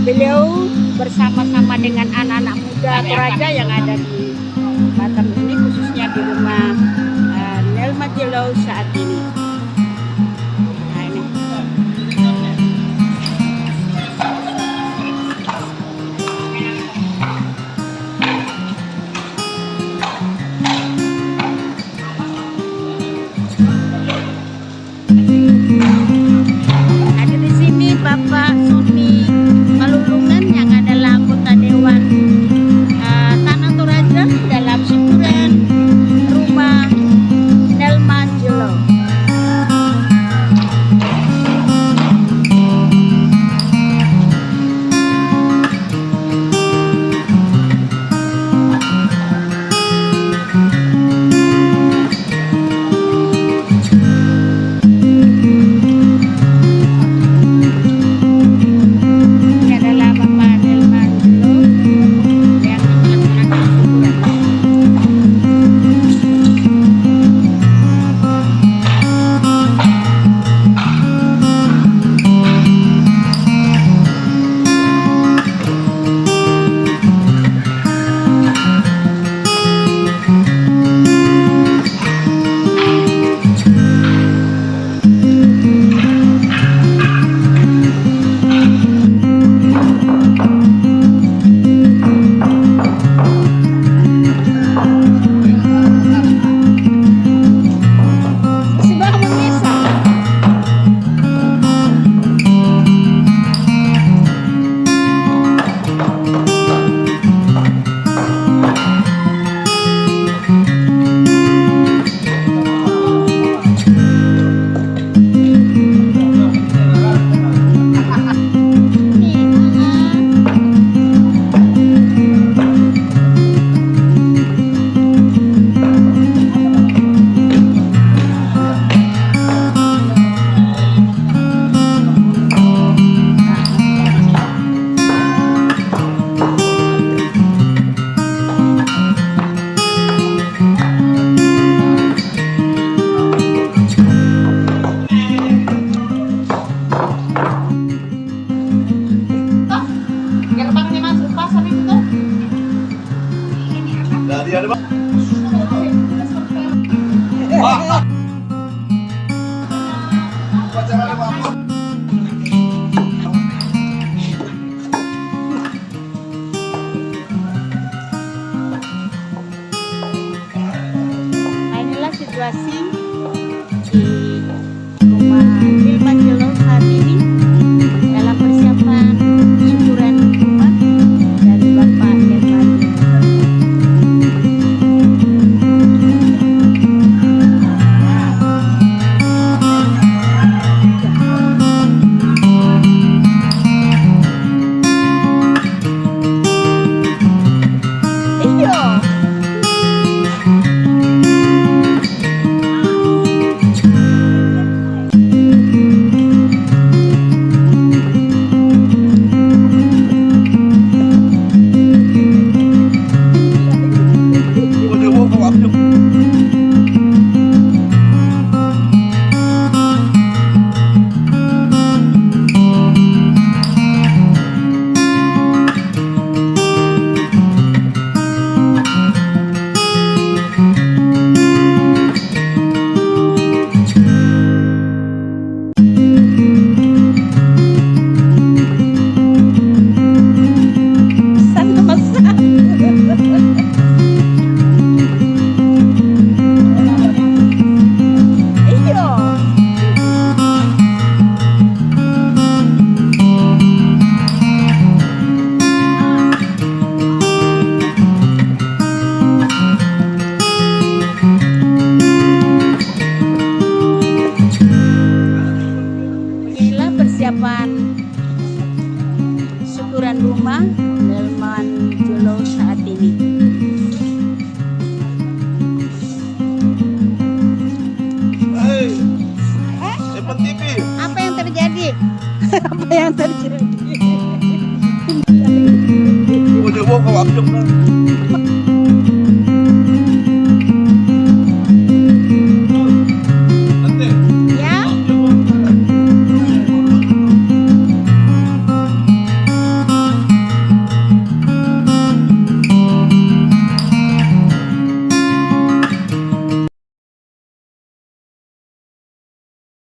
beliau bersama-sama dengan anak-anak muda Toraja yang ada di Batam ini, khususnya di rumah Nelma Jelau saat ini. Nah, ini. Ada di sini Bapak Sony Malulungan yang adalah anggota Dewan Tanah Toraja dalam syukuran rumah Nelma Jelau. Ini adalah Bapak Nelma Jelau yang melaksanakan syukuran. Si Bang mengisah. Gerbangnya masuk pasar itu. Dari ada bang. Nah, inilah situasi di rumah Nelma Jelau saat ini dalam persiapan syukuran rumah dari Bapak Nelma Jelau. Iyo. Udah mau ke waktu. Sama-sama. Iyo. Inilah persiapan syukuran rumah Nelma Jelau saat ini. Hei, Sepen TV. Apa yang terjadi? Apa yang terjadi? Udah mau ke waktu.